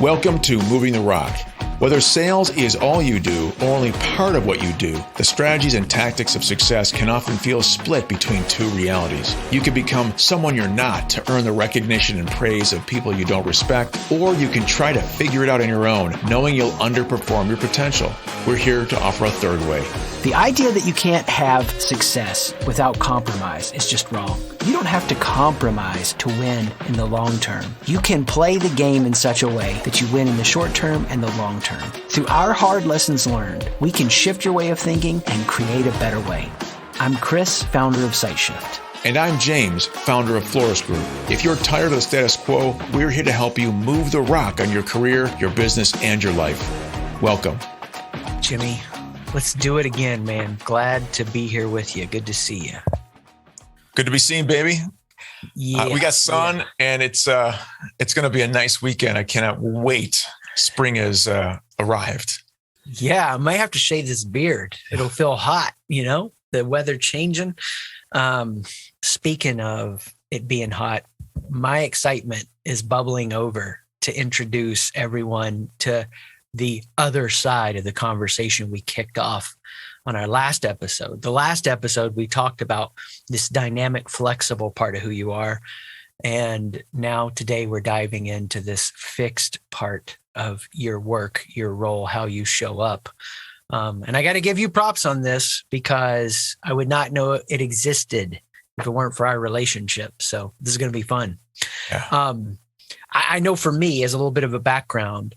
Welcome to Moving the Rock. Whether sales is all you do or only part of what you do, the strategies and tactics of success can often feel split between two realities. You can become someone you're not to earn the recognition and praise of people you don't respect, or you can try to figure it out on your own, knowing you'll underperform your potential. We're here to offer a third way. The idea that you can't have success without compromise is just wrong. You don't have to compromise to win in the long term. You can play the game in such a way that you win in the short term and the long term. Through our hard lessons learned, we can shift your way of thinking and create a better way. I'm Chris, founder of SiteShift. And I'm James, founder of Florist Group. If you're tired of the status quo, we're here to help you move the rock on your career, your business, and your life. Welcome. Jimmy, let's do it again, man. Glad to be here with you. Good to see you. Good to be seen, baby. Yeah, we got sun, and it's going to be a nice weekend. I cannot wait. Spring has arrived. Yeah, I might have to shave this beard. It'll feel hot, the weather changing. Speaking of it being hot, my excitement is bubbling over to introduce everyone to the other side of the conversation we kicked off on our last episode. The last episode, we talked about this dynamic, flexible part of who you are. And now today we're diving into this fixed part of your work, your role, how you show up. And I got to give you props on this because I would not know it existed if it weren't for our relationship. So this is going to be fun. Yeah. I know for me, as a little bit of a background,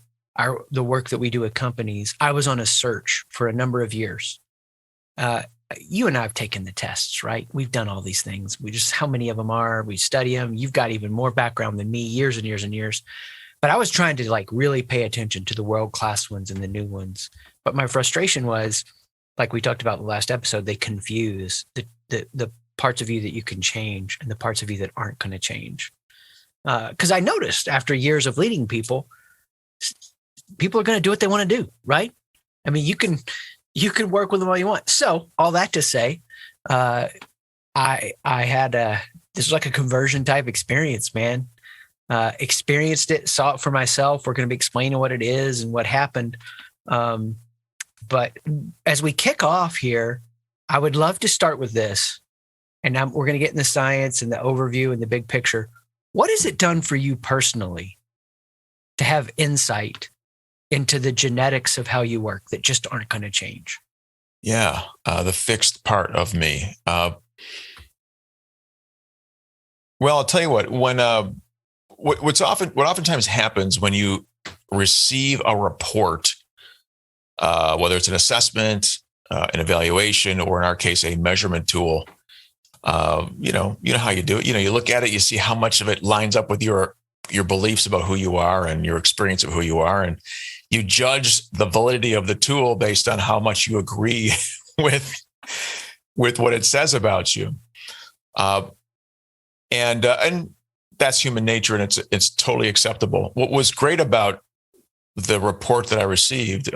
the work that we do at companies, I was on a search for a number of years. You and I have taken the tests, right? We've done all these things. How many of them are? We study them. You've got even more background than me, years and years and years. But I was trying to really pay attention to the world-class ones and the new ones. But my frustration was, like we talked about in the last episode, they confuse the parts of you that you can change and the parts of you that aren't going to change. Because I noticed after years of leading people are going to do what they want to do, right? I mean, you can work with them all you want. So all that to say, I had this was like a conversion type experience, man. Experienced it, saw it for myself. We're going to be explaining what it is and what happened. But as we kick off here, I would love to start with this. And we're going to get in the science and the overview and the big picture. What has it done for you personally to have insight into the genetics of how you work that just aren't going to change? Yeah, the fixed part of me. Well, I'll tell you what. When what oftentimes happens when you receive a report, whether it's an assessment, an evaluation, or in our case, a measurement tool, you know how you do it. You look at it, you see how much of it lines up with your beliefs about who you are and your experience of who you are, and you judge the validity of the tool based on how much you agree with what it says about you. And that's human nature, and it's totally acceptable. What was great about the report that I received,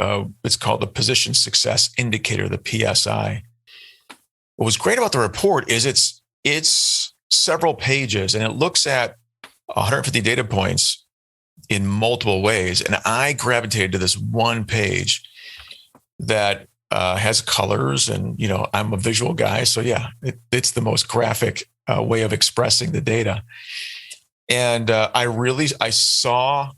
it's called the Position Success Indicator, the PSI. What was great about the report is it's several pages, and it looks at 150 data points in multiple ways. And I gravitated to this one page that has colors, and, I'm a visual guy. So yeah, it's the most graphic way of expressing the data. And I saw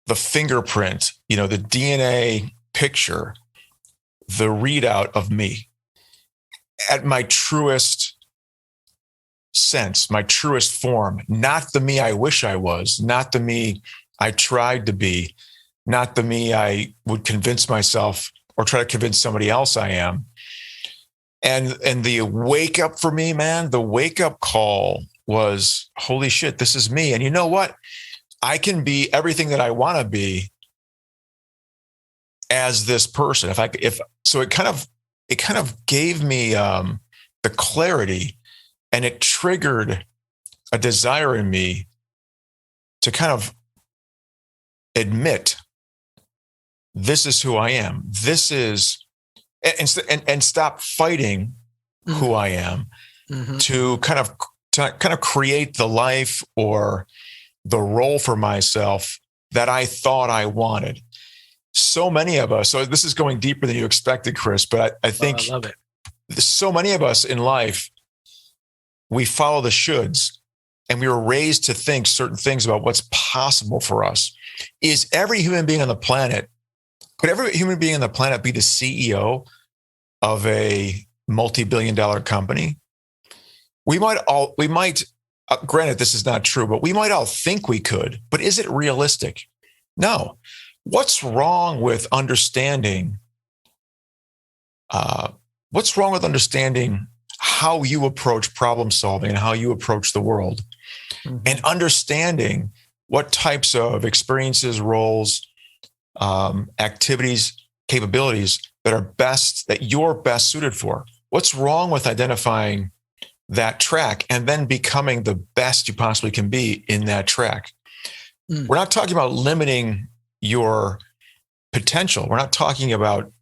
the fingerprint, the DNA picture, the readout of me at my truest sense, my truest form, not the me I wish I was, not the me I tried to be, not the me I would convince myself or try to convince somebody else I am. And the wake up for me, man, the wake up call was, holy shit, this is me. And you know what? I can be everything that I want to be as this person. It kind of gave me the clarity, and it triggered a desire in me to kind of admit, this is who I am. This is, and stop fighting who I am, to kind of create the life or the role for myself that I thought I wanted. So many of us, so this is going deeper than you expected, Chris, but I think I love it. So many of us in life, we follow the shoulds, and we were raised to think certain things about what's possible for us. Is every human being on the planet, could every human being on the planet be the CEO of a multi-billion-dollar company? We might, granted, this is not true, but we might all think we could, but is it realistic? No. What's wrong with understanding? What's wrong with understanding how you approach problem solving and how you approach the world, and understanding what types of experiences, roles, activities, capabilities that you're best suited for? What's wrong with identifying that track and then becoming the best you possibly can be in that track? We're not talking about limiting your potential. We're not talking about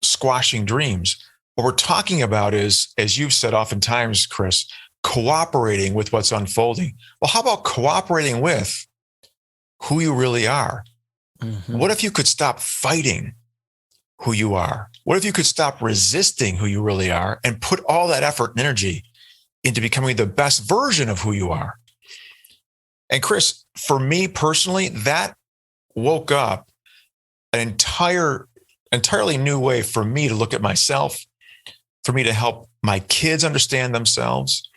squashing dreams. What we're talking about is, as you've said oftentimes, Chris, cooperating with what's unfolding. Well, how about cooperating with who you really are? What if you could stop fighting who you are? What if you could stop resisting who you really are and put all that effort and energy into becoming the best version of who you are? And Chris, for me personally, that woke up an entirely new way for me to look at myself, for me to help my kids understand themselves.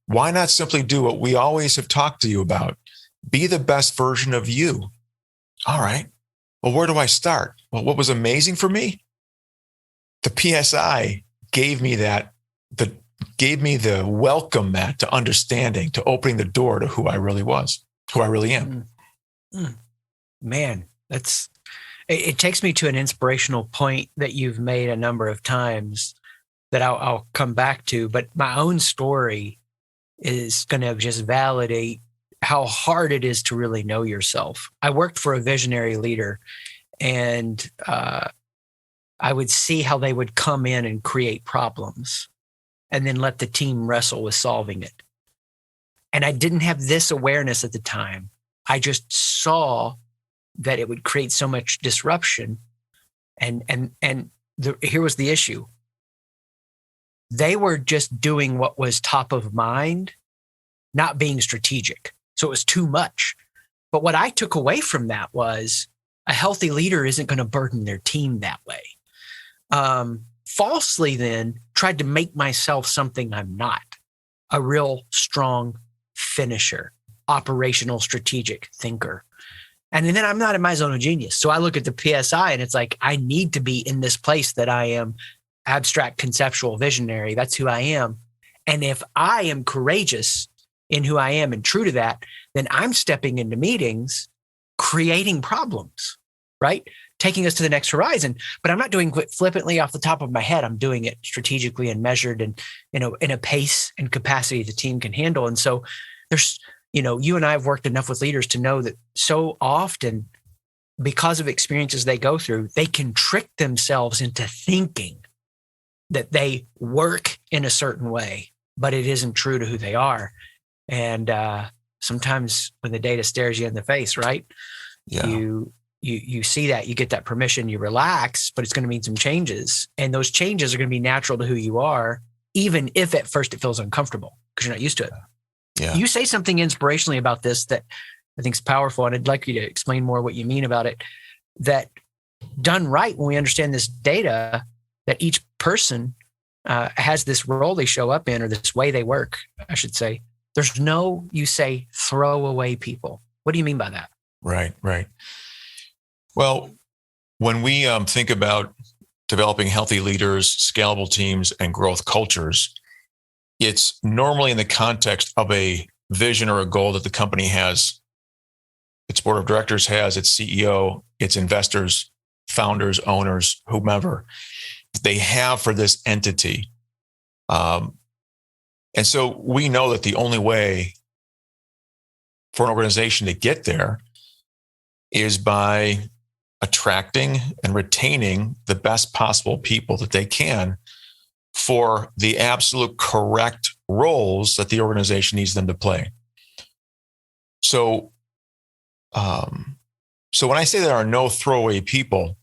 Why not simply do what we always have talked to you about? Be the best version of you. All right. Well, where do I start? Well, what was amazing for me? The PSI gave me the welcome mat to understanding, to opening the door to who I really was, who I really am. Man, it takes me to an inspirational point that you've made a number of times that I'll come back to, but my own story is going to just validate how hard it is to really know yourself. I worked for a visionary leader, and I would see how they would come in and create problems and then let the team wrestle with solving it. And I didn't have this awareness at the time. I just saw that it would create so much disruption. Here was the issue. They were just doing what was top of mind, not being strategic. So it was too much. But what I took away from that was a healthy leader isn't going to burden their team that way. Falsely then tried to make myself something I'm not, a real strong finisher, operational strategic thinker. And then I'm not in my zone of genius. So I look at the PSI and it's like, I need to be in this place that I am abstract, conceptual, visionary. That's who I am. And if I am courageous in who I am and true to that, then I'm stepping into meetings, creating problems, right? Taking us to the next horizon. But I'm not doing it flippantly off the top of my head. I'm doing it strategically and measured and, in a pace and capacity the team can handle. And so there's, you and I have worked enough with leaders to know that so often, because of experiences they go through, they can trick themselves into thinking that they work in a certain way, but it isn't true to who they are. And sometimes when the data stares you in the face, right? Yeah. You see that, you get that permission, you relax, but it's going to mean some changes. And those changes are going to be natural to who you are, even if at first it feels uncomfortable because you're not used to it. Yeah. You say something inspirationally about this that I think is powerful, and I'd like you to explain more what you mean about it, that done right, when we understand this data, that each person has this role they show up in, or this way they work, I should say. There's no, you say, throw away people. What do you mean by that? Right. Well, when we think about developing healthy leaders, scalable teams, and growth cultures, it's normally in the context of a vision or a goal that the company has, its board of directors has, its CEO, its investors, founders, owners, whomever they have for this entity. And so we know that the only way for an organization to get there is by attracting and retaining the best possible people that they can for the absolute correct roles that the organization needs them to play. So So when I say there are no throwaway people,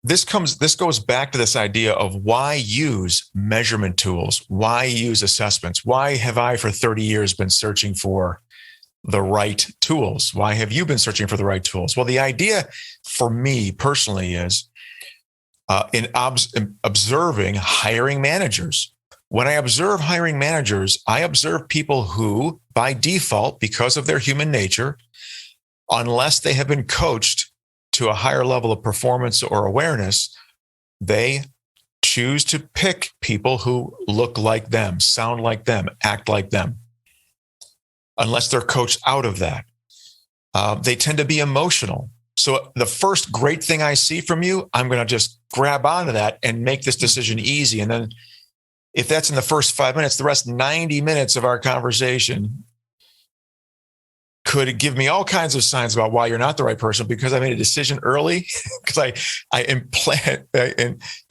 this goes back to this idea of why use measurement tools, why use assessments. Why have I for 30 years been searching for the right tools? Why have you been searching for the right tools? Well, the idea for me personally is in observing hiring managers. When I observe hiring managers, I observe people who, by default, because of their human nature, unless they have been coached to a higher level of performance or awareness, they choose to pick people who look like them, sound like them, act like them, unless they're coached out of that. They tend to be emotional. So the first great thing I see from you, I'm going to just grab onto that and make this decision easy. And then if that's in the first 5 minutes, the rest 90 minutes of our conversation could give me all kinds of signs about why you're not the right person, because I made a decision early, because I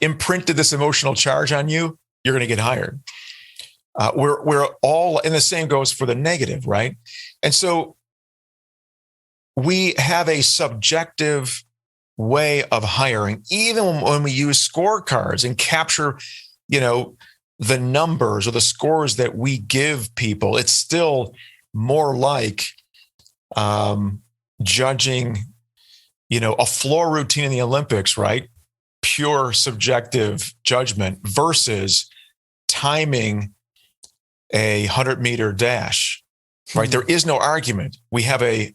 imprinted this emotional charge on you. You're going to get hired. We're all, and the same goes for the negative, right? And so we have a subjective way of hiring, even when we use scorecards and capture, the numbers or the scores that we give people. It's still more like judging, a floor routine in the Olympics, right? Pure subjective judgment versus timing a 100-meter dash, right? There is no argument. We have a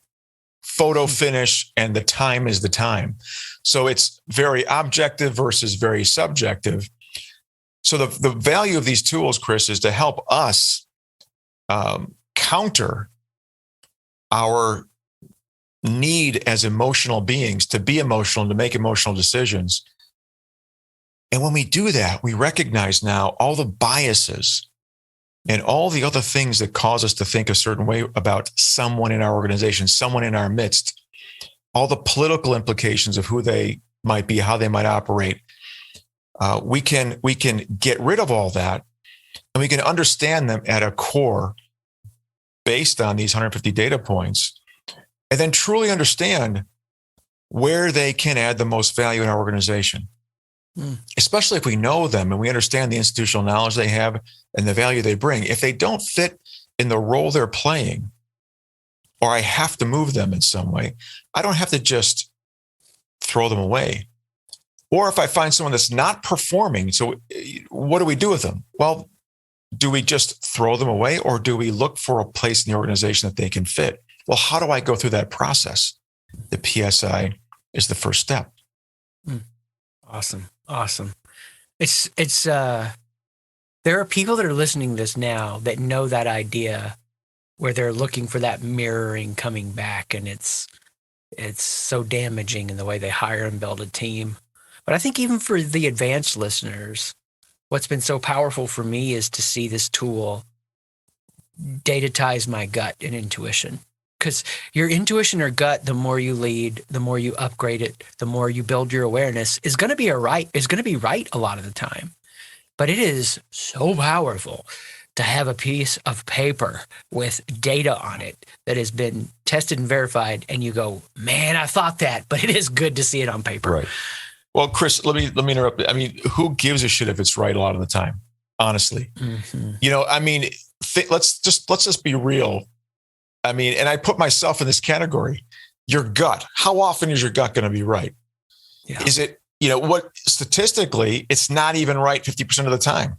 photo finish and the time is the time. So it's very objective versus very subjective. So the value of these tools, Chris, is to help us counter our need as emotional beings to be emotional and to make emotional decisions. And when we do that, we recognize now all the biases and all the other things that cause us to think a certain way about someone in our organization, someone in our midst, all the political implications of who they might be, how they might operate. We can get rid of all that, and we can understand them at a core based on these 150 data points, and then truly understand where they can add the most value in our organization. Especially if we know them and we understand the institutional knowledge they have and the value they bring. If they don't fit in the role they're playing, or I have to move them in some way, I don't have to just throw them away. Or if I find someone that's not performing, so what do we do with them? Well, do we just throw them away, or do we look for a place in the organization that they can fit? Well, how do I go through that process? The PSI is the first step. Awesome. It's there are people that are listening to this now that know that idea where they're looking for that mirroring coming back, and it's so damaging in the way they hire and build a team. But I think even for the advanced listeners, what's been so powerful for me is to see this tool data ties my gut and intuition. Because your intuition or gut, the more you lead, the more you upgrade it, the more you build your awareness, is going to be right a lot of the time. But it is so powerful to have a piece of paper with data on it that has been tested and verified, and you go, man, I thought that, but it is good to see it on paper. Right. Well, Chris, let me interrupt. I mean, who gives a shit if it's right a lot of the time? Honestly, let's just be real. I mean, and I put myself in this category. Your gut. How often is your gut going to be right? Yeah. Is it, what statistically, it's not even right 50% of the time.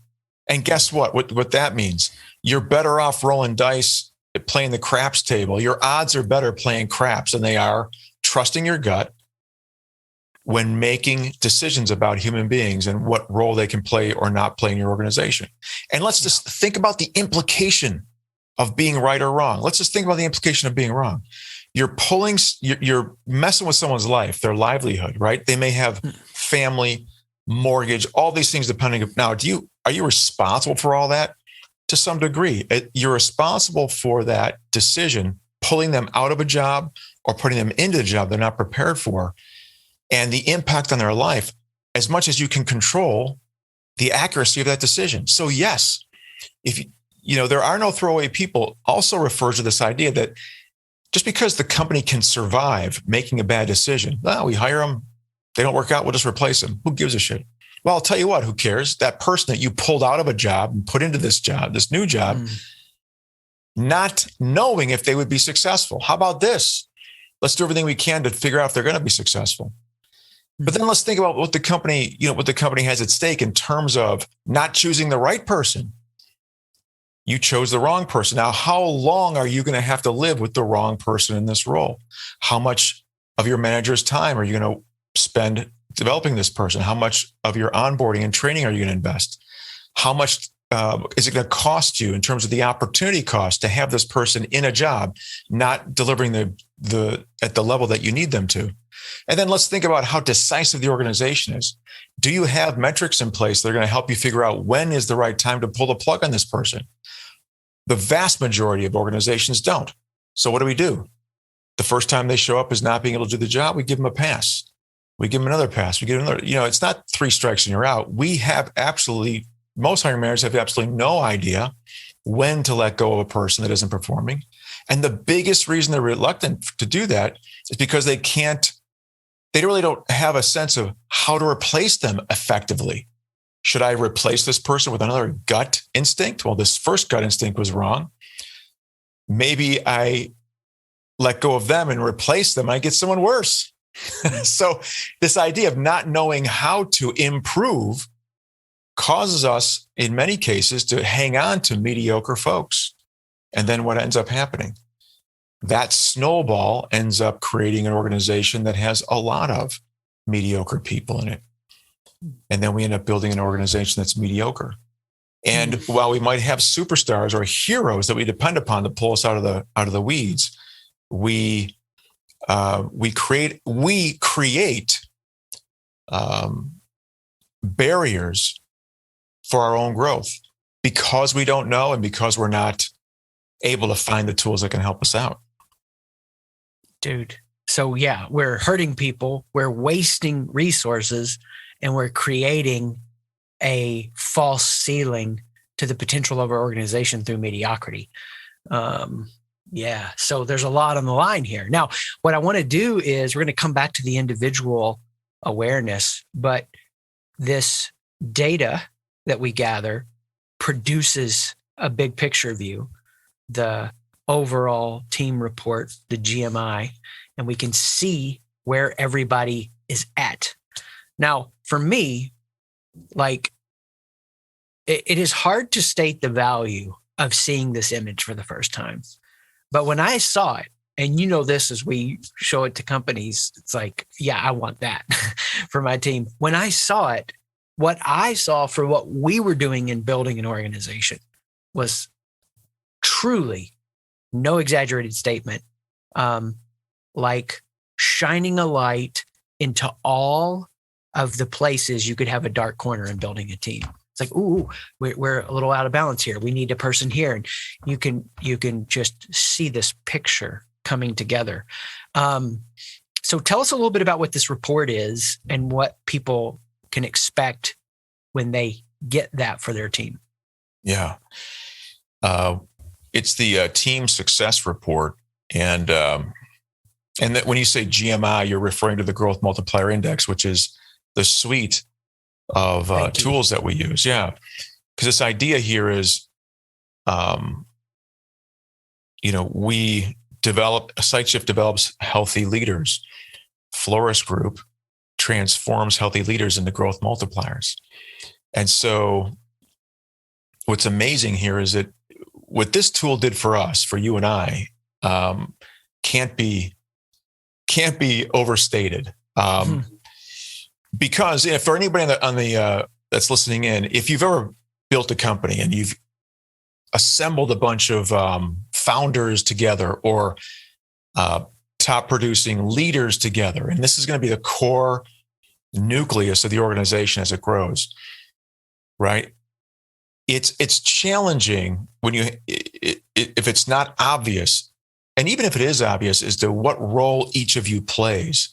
And guess what that means? You're better off rolling dice, playing the craps table. Your odds are better playing craps than they are trusting your gut when making decisions about human beings and what role they can play or not play in your organization. And let's just think about the implication of being right or wrong. Let's just think about the implication of being wrong. You're messing with someone's life, their livelihood, right? They may have family, mortgage, all these things depending. Now, are you responsible for all that? To some degree, you're responsible for that decision, pulling them out of a job or putting them into a job they're not prepared for, and the impact on their life, as much as you can control the accuracy of that decision. So yes, if there are no throwaway people also refers to this idea that just because the company can survive making a bad decision, well, we hire them, they don't work out, we'll just replace them. Who gives a shit? Well, I'll tell you what, who cares? That person that you pulled out of a job and put into this job, this new job, not knowing if they would be successful. How about this? Let's do everything we can to figure out if they're going to be successful. But then let's think about what the company, what the company has at stake in terms of not choosing the right person. You chose the wrong person. Now, how long are you going to have to live with the wrong person in this role? How much of your manager's time are you going to spend developing this person? How much of your onboarding and training are you going to invest? How much is it going to cost you in terms of the opportunity cost to have this person in a job, not delivering the at the level that you need them to? And then let's think about how decisive the organization is. Do you have metrics in place that are going to help you figure out when is the right time to pull the plug on this person? The vast majority of organizations don't. So what do? The first time they show up is not being able to do the job, we give them a pass. We give them another pass. We give them another, it's not 3 strikes and you're out. Most hiring managers have absolutely no idea when to let go of a person that isn't performing. And the biggest reason they're reluctant to do that is because they really don't have a sense of how to replace them effectively. Should I replace this person with another gut instinct? Well, this first gut instinct was wrong. Maybe I let go of them and replace them. I get someone worse. So this idea of not knowing how to improve causes us, in many cases, to hang on to mediocre folks. And then what ends up happening? That snowball ends up creating an organization that has a lot of mediocre people in it. And then we end up building an organization that's mediocre. And while we might have superstars or heroes that we depend upon to pull us out of the weeds, we create barriers for our own growth because we don't know and because we're not able to find the tools that can help us out. Dude. So yeah, we're hurting people, we're wasting resources, and we're creating a false ceiling to the potential of our organization through mediocrity. Yeah. So there's a lot on the line here. Now, what I want to do is we're going to come back to the individual awareness, but this data that we gather produces a big picture view, the overall team report, the GMI, and we can see where everybody is at. Now, for me, it is hard to state the value of seeing this image for the first time. But when I saw it, and this as we show it to companies, it's like, yeah, I want that for my team. When I saw it, what I saw for what we were doing in building an organization was truly, no exaggerated statement, like shining a light into all of the places you could have a dark corner in building a team. It's like, ooh, we're a little out of balance here. We need a person here. And you can just see this picture coming together. So tell us a little bit about what this report is and what people can expect when they get that for their team. Yeah. It's the team success report. And that when you say GMI, you're referring to the growth multiplier index, which is the suite of tools that we use. Yeah. Because this idea here is, SiteShift develops healthy leaders. Florist Group transforms healthy leaders into growth multipliers. And so what's amazing here is that what this tool did for us, for you and I, can't be overstated. Because if for anybody on the that's listening in, if you've ever built a company and you've assembled a bunch of founders together or top producing leaders together, and this is going to be the core nucleus of the organization as it grows, right? It's challenging when if it's not obvious, and even if it is obvious, as to what role each of you plays.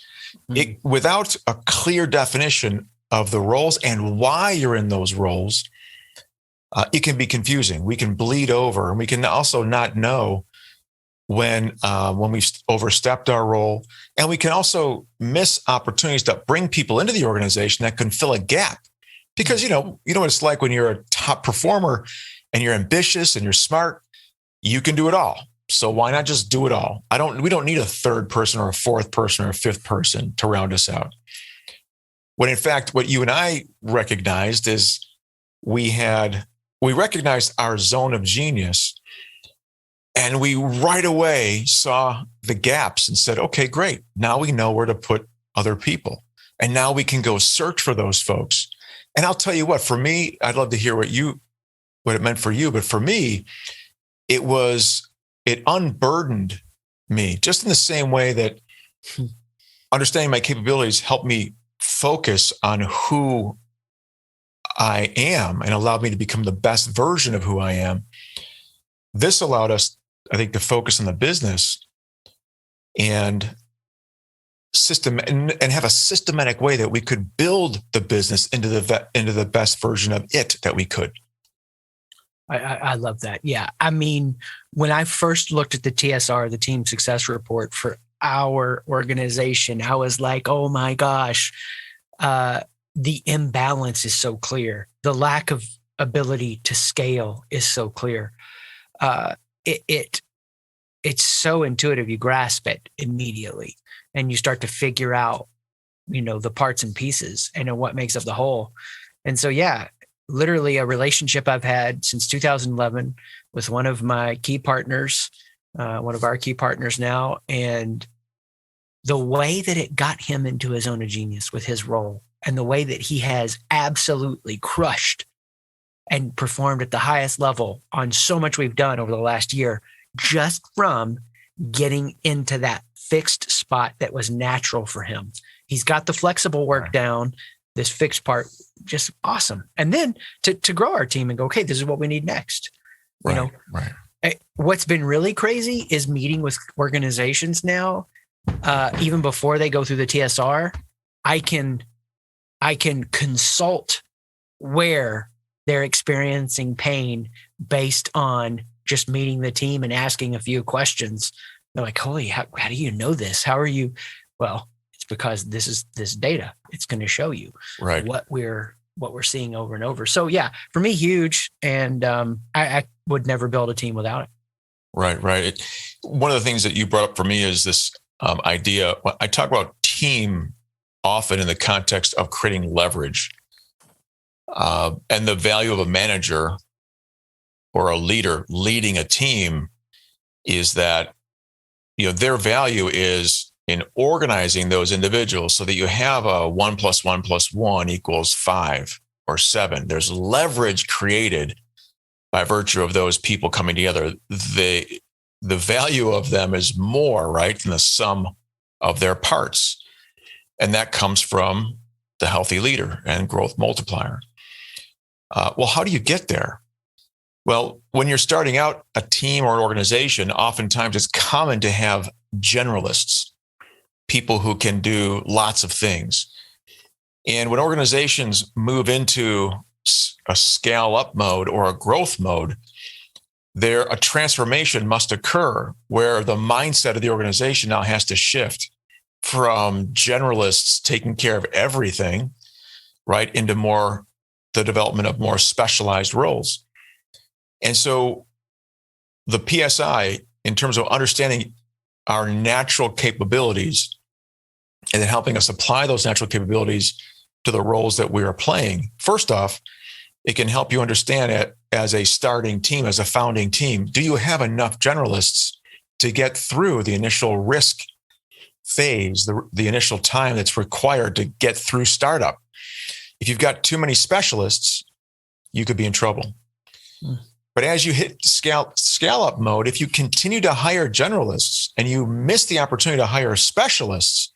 Without a clear definition of the roles and why you're in those roles, it can be confusing. We can bleed over, and we can also not know when we overstepped our role, and we can also miss opportunities that bring people into the organization that can fill a gap. Because you know what it's like when you're a top performer and you're ambitious and you're smart, you can do it all. So why not just do it all? We don't need a third person or a fourth person or a fifth person to round us out. When in fact, what you and I recognized is we recognized our zone of genius, and we right away saw the gaps and said, okay, great. Now we know where to put other people. And now we can go search for those folks. And I'll tell you what, for me, I'd love to hear what it meant for you. But for me, it unburdened me, just in the same way that understanding my capabilities helped me focus on who I am and allowed me to become the best version of who I am. This allowed us, I think, to focus on the business and have a systematic way that we could build the business into the best version of it that we could. I love that. Yeah. I mean, when I first looked at the TSR, the Team Success Report for our organization, I was like, oh my gosh, the imbalance is so clear. The lack of ability to scale is so clear. It's so intuitive. You grasp it immediately and you start to figure out, the parts and pieces and what makes up the whole. And so, yeah, literally a relationship I've had since 2011 with one of my key partners, one of our key partners now. And the way that it got him into his zone of genius with his role, and the way that he has absolutely crushed and performed at the highest level on so much we've done over the last year, just from getting into that fixed spot that was natural for him. He's got the flexible work down, this fixed part, just awesome. And then to grow our team and go, okay, this is what we need next. Right. What's been really crazy is meeting with organizations now, even before they go through the TSR, I can consult where they're experiencing pain based on just meeting the team and asking a few questions. They're like, holy, how do you know this? How are you? Well, it's because this is this data. It's going to show you what we're seeing over and over. So yeah, for me, huge. And I would never build a team without it. Right. One of the things that you brought up for me is this idea. I talk about team often in the context of creating leverage, and the value of a manager or a leader leading a team is that, their value is in organizing those individuals so that you have a 1 + 1 + 1 = 5 or 7. There's leverage created by virtue of those people coming together. The value of them is more, right, than the sum of their parts. And that comes from the healthy leader and growth multiplier. Well, how do you get there? Well, when you're starting out a team or an organization, oftentimes it's common to have generalists, people who can do lots of things. And when organizations move into a scale up mode or a growth mode, a transformation must occur where the mindset of the organization now has to shift from generalists taking care of everything, right, into the development of more specialized roles. And so the PSI, in terms of understanding our natural capabilities and then helping us apply those natural capabilities to the roles that we are playing, first off, it can help you understand it as a starting team, as a founding team. Do you have enough generalists to get through the initial risk phase, the initial time that's required to get through startup? If you've got too many specialists, you could be in trouble. But as you hit scale up mode, if you continue to hire generalists and you miss the opportunity to hire specialists,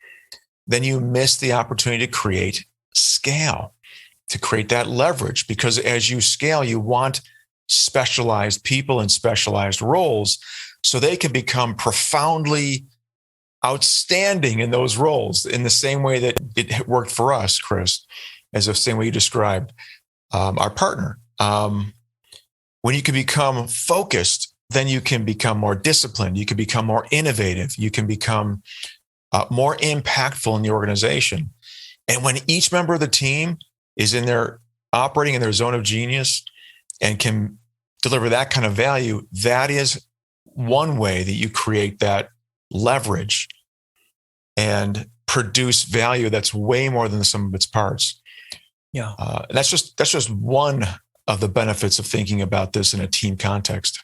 then you miss the opportunity to create scale, to create that leverage. Because as you scale, you want specialized people and specialized roles so they can become profoundly outstanding in those roles in the same way that it worked for us, Chris, as the same way you described our partner. When you can become focused, then you can become more disciplined. You can become more innovative. You can become more impactful in the organization. And when each member of the team is operating in their zone of genius and can deliver that kind of value, that is one way that you create that leverage and produce value that's way more than the sum of its parts. Yeah. That's just one of the benefits of thinking about this in a team context.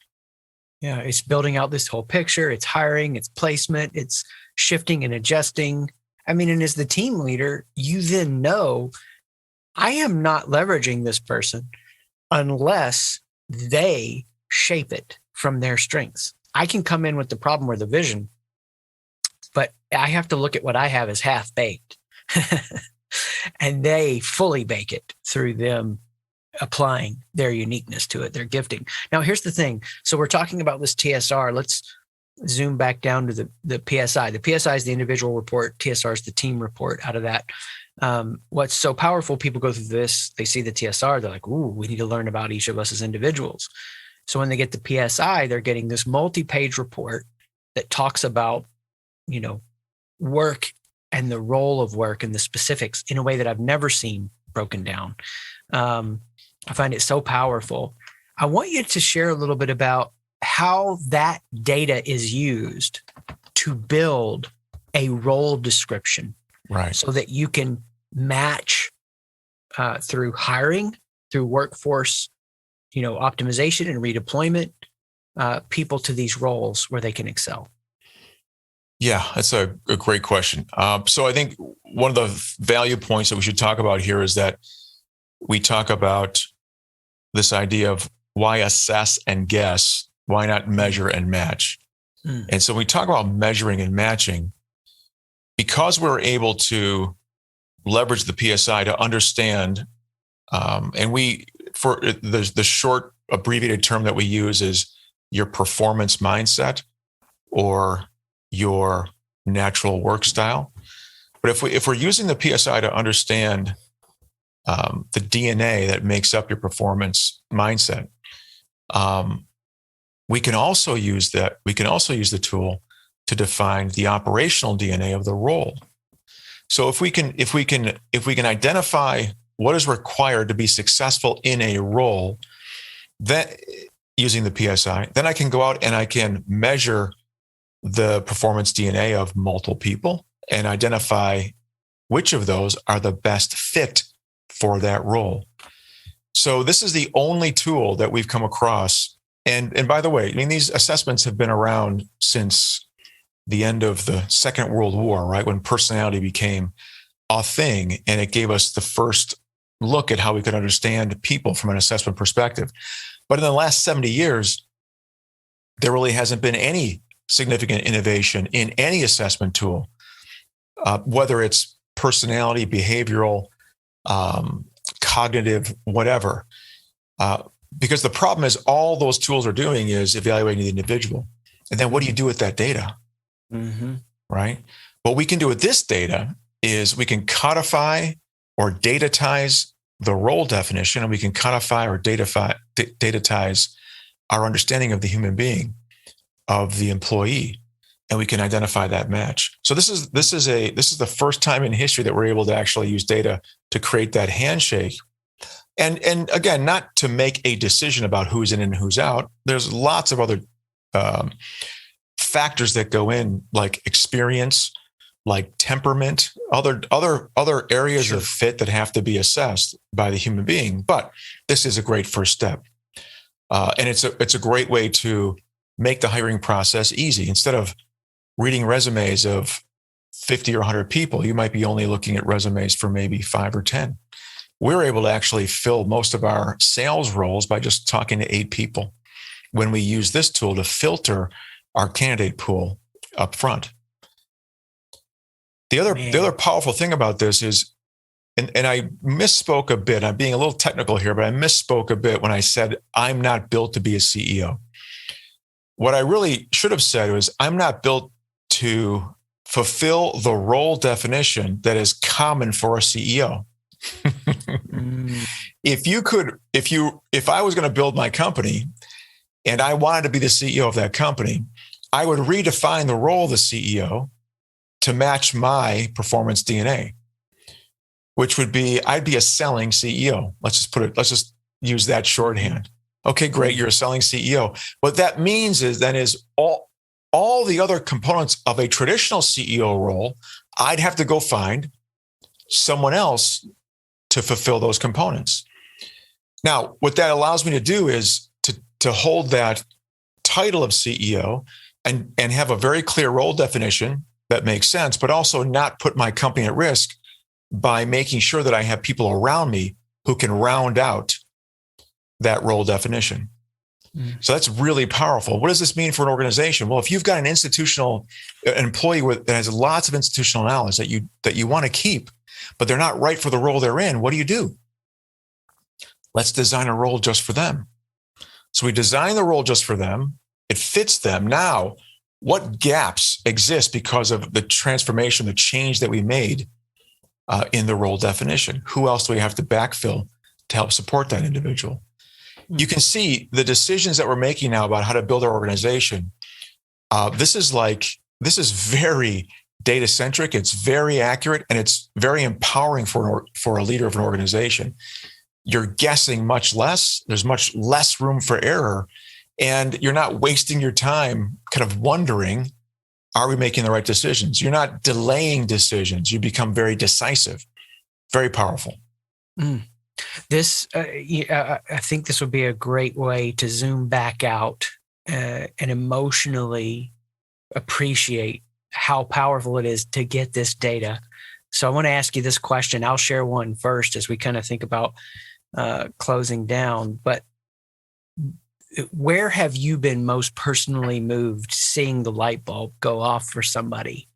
Yeah. It's building out this whole picture. It's hiring, it's placement, it's shifting and adjusting. I mean, and as the team leader, you then know I am not leveraging this person unless they shape it from their strengths. I can come in with the problem or the vision, but I have to look at what I have as half baked and they fully bake it through them applying their uniqueness to it, their gifting. Now, here's the thing. So we're talking about this TSR. Let's zoom back down to the PSI. The PSI is the individual report. TSR is the team report out of that. What's so powerful, people go through this, they see the TSR, they're like, ooh, we need to learn about each of us as individuals. So when they get the PSI, they're getting this multi-page report that talks about, work and the role of work and the specifics in a way that I've never seen broken down. I find it so powerful. I want you to share a little bit about how that data is used to build a role description, right? So that you can match through hiring, through workforce, optimization and redeployment, people to these roles where they can excel. Yeah, that's a great question. So I think one of the value points that we should talk about here is that we talk about this idea of why assess and guess, why not measure and match? And so we talk about measuring and matching because we're able to leverage the PSI to understand, and for the short abbreviated term that we use is your performance mindset or your natural work style. But if we're using the PSI to understand the DNA that makes up your performance mindset, we can also use that. We can also use the tool to define the operational DNA of the role. So if we can identify what is required to be successful in a role, that using the PSI, then I can go out and I can measure the performance DNA of multiple people and identify which of those are the best fit for that role. So this is the only tool that we've come across. And by the way, I mean, these assessments have been around since the end of the Second World War, right? When personality became a thing and it gave us the first look at how we could understand people from an assessment perspective. But in the last 70 years, there really hasn't been any significant innovation in any assessment tool, whether it's personality, behavioral, cognitive, whatever. Because the problem is all those tools are doing is evaluating the individual. And then what do you do with that data? Mm-hmm. Right? What we can do with this data is we can codify or datatize the role definition, and we can codify or datatize our understanding of the human being, of the employee, and we can identify that match. So this is the first time in history that we're able to actually use data to create that handshake. And again, not to make a decision about who's in and who's out. There's lots of other factors that go in, like experience, like temperament, other areas of fit that have to be assessed by the human being. But this is a great first step, and it's a great way to make the hiring process easy. Instead of reading resumes of 50 or 100 people, you might be only looking at resumes for maybe 5 or 10. We're able to actually fill most of our sales roles by just talking to 8 people when we use this tool to filter our candidate pool up front. The other powerful thing about this is, and I misspoke a bit, I'm being a little technical here, but I misspoke a bit when I said I'm not built to be a CEO. What I really should have said was I'm not built to fulfill the role definition that is common for a CEO. If I was going to build my company and I wanted to be the CEO of that company, I would redefine the role of the CEO to match my performance DNA, which would be, I'd be a selling CEO. Let's just use that shorthand. Okay, great. You're a selling CEO. What that means is all the other components of a traditional CEO role, I'd have to go find someone else to fulfill those components. Now, what that allows me to do is to hold that title of CEO and have a very clear role definition that makes sense, but also not put my company at risk by making sure that I have people around me who can round out that role definition. So that's really powerful. What does this mean for an organization? Well, if you've got an employee that has lots of institutional knowledge that you want to keep, but they're not right for the role they're in, what do? Let's design a role just for them. So we design the role just for them. It fits them. Now, what gaps exist because of the transformation, the change that we made in the role definition? Who else do we have to backfill to help support that individual? You can see the decisions that we're making now about how to build our organization. This is very data centric. It's very accurate, and it's very empowering for a leader of an organization. You're guessing much less. There's much less room for error, and you're not wasting your time kind of wondering, are we making the right decisions? You're not delaying decisions. You become very decisive, very powerful. I think this would be a great way to zoom back out and emotionally appreciate how powerful it is to get this data. So I want to ask you this question. I'll share one first as we kind of think about closing down. But where have you been most personally moved seeing the light bulb go off for somebody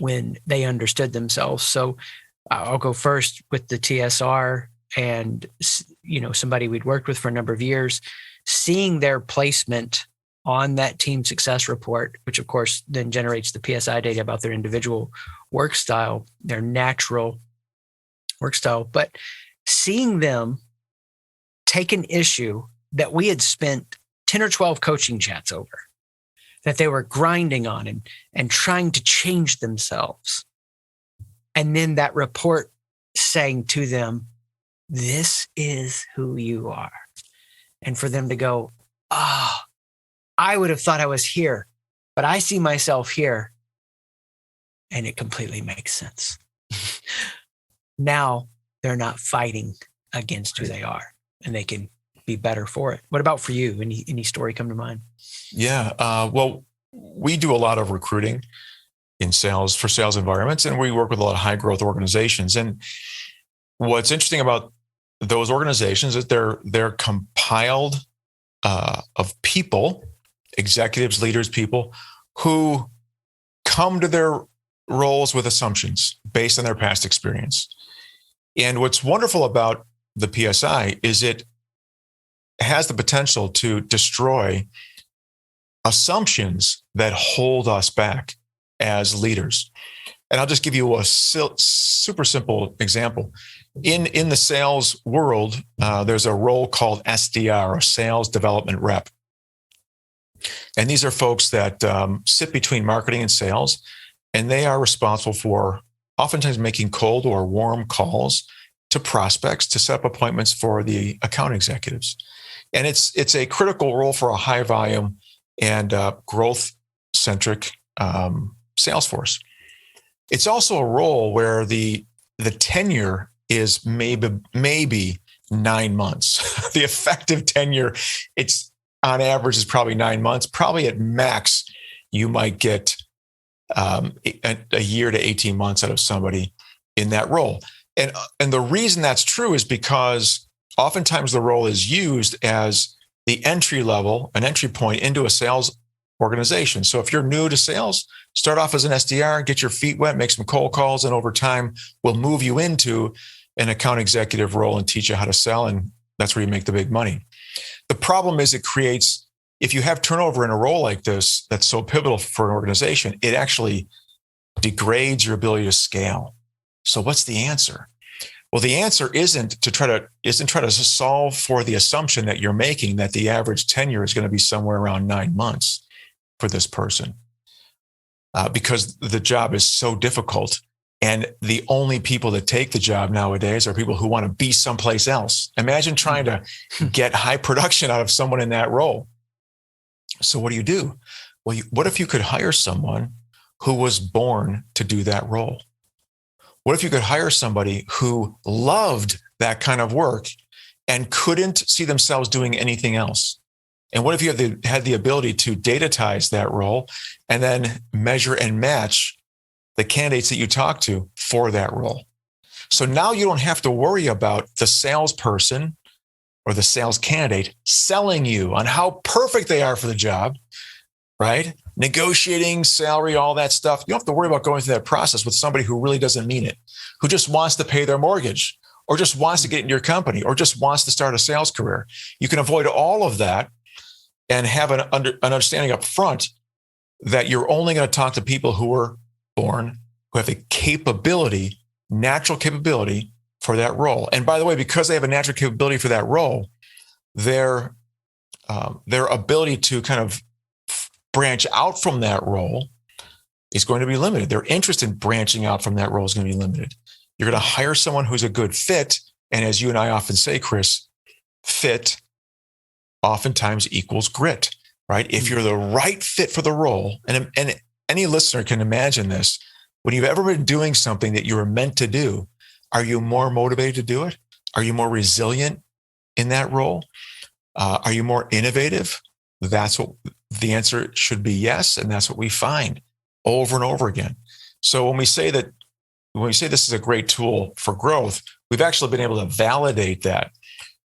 when they understood themselves? So I'll go first with the TSR. And, somebody we'd worked with for a number of years, seeing their placement on that team success report, which of course then generates the PSI data about their individual work style, their natural work style, but seeing them take an issue that we had spent 10 or 12 coaching chats over, that they were grinding on and trying to change themselves. And then that report saying to them, this is who you are. And for them to go, I would have thought I was here, but I see myself here. And it completely makes sense. Now they're not fighting against who they are, and they can be better for it. What about for you? Any story come to mind? Yeah. Well, we do a lot of recruiting in sales for sales environments, and we work with a lot of high growth organizations. And what's interesting about those organizations is they're compiled of people, executives, leaders, people who come to their roles with assumptions based on their past experience. And what's wonderful about the PSI is it has the potential to destroy assumptions that hold us back as leaders. And I'll just give you a super simple example. In the sales world, there's a role called SDR, or Sales Development Rep. And these are folks that sit between marketing and sales, and they are responsible for oftentimes making cold or warm calls to prospects to set up appointments for the account executives. And it's a critical role for a high volume and growth-centric sales force. It's also a role where the tenure is maybe 9 months. The effective tenure, it's on average is probably 9 months. Probably at max, you might get a year to 18 months out of somebody in that role. And the reason that's true is because oftentimes the role is used as the entry level, an entry point into a sales organization. So if you're new to sales, start off as an SDR, get your feet wet, make some cold calls, and over time we'll move you into an account executive role and teach you how to sell. And that's where you make the big money. The problem is if you have turnover in a role like this, that's so pivotal for an organization, it actually degrades your ability to scale. So what's the answer? Well, the answer isn't to try to solve for the assumption that you're making that the average tenure is going to be somewhere around 9 months for this person, because the job is so difficult. And the only people that take the job nowadays are people who want to be someplace else. Imagine trying to get high production out of someone in that role. So what do? Well, what if you could hire someone who was born to do that role? What if you could hire somebody who loved that kind of work and couldn't see themselves doing anything else? And what if you had the ability to datatize that role and then measure and match the candidates that you talk to for that role? So now you don't have to worry about the salesperson or the sales candidate selling you on how perfect they are for the job, right? Negotiating salary, all that stuff. You don't have to worry about going through that process with somebody who really doesn't mean it, who just wants to pay their mortgage or just wants to get into your company or just wants to start a sales career. You can avoid all of that and have an understanding up front that you're only going to talk to people who were born, who have the capability, natural capability for that role. And by the way, because they have a natural capability for that role, their ability to kind of branch out from that role is going to be limited. Their interest in branching out from that role is going to be limited. You're going to hire someone who's a good fit. And as you and I often say, Chris, fit oftentimes equals grit, right? If you're the right fit for the role, and any listener can imagine this, when you've ever been doing something that you were meant to do, are you more motivated to do it? Are you more resilient in that role? Are you more innovative? That's what the answer should be, yes. And that's what we find over and over again. So when we say this is a great tool for growth, we've actually been able to validate that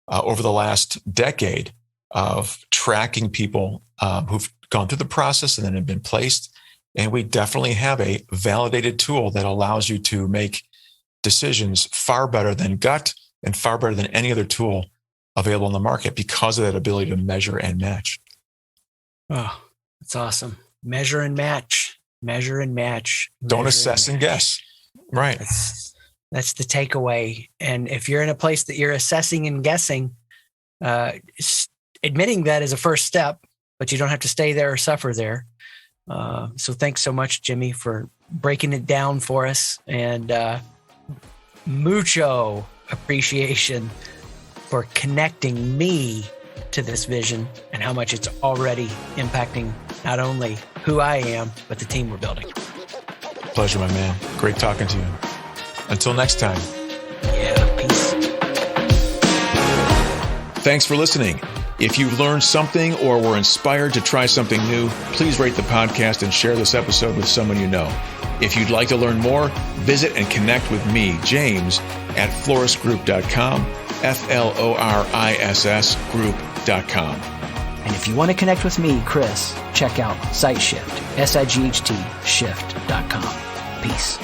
over the last decade of tracking people who've gone through the process and then have been placed. And we definitely have a validated tool that allows you to make decisions far better than gut and far better than any other tool available in the market because of that ability to measure and match. Oh, that's awesome. Measure and match. Measure and match. Don't assess and guess. Right. That's the takeaway. And if you're in a place that you're assessing and guessing, admitting that is a first step, but you don't have to stay there or suffer there. So thanks so much, Jimmy, for breaking it down for us, and mucho appreciation for connecting me to this vision and how much it's already impacting not only who I am, but the team we're building. Pleasure, my man. Great talking to you. Until next time. Yeah, peace. Thanks for listening. If you've learned something or were inspired to try something new, please rate the podcast and share this episode with someone you know. If you'd like to learn more, visit and connect with me, James, at florissgroup.com, FLORISS group.com. And if you want to connect with me, Chris, check out SiteShift, SIGHT shift.com. Peace.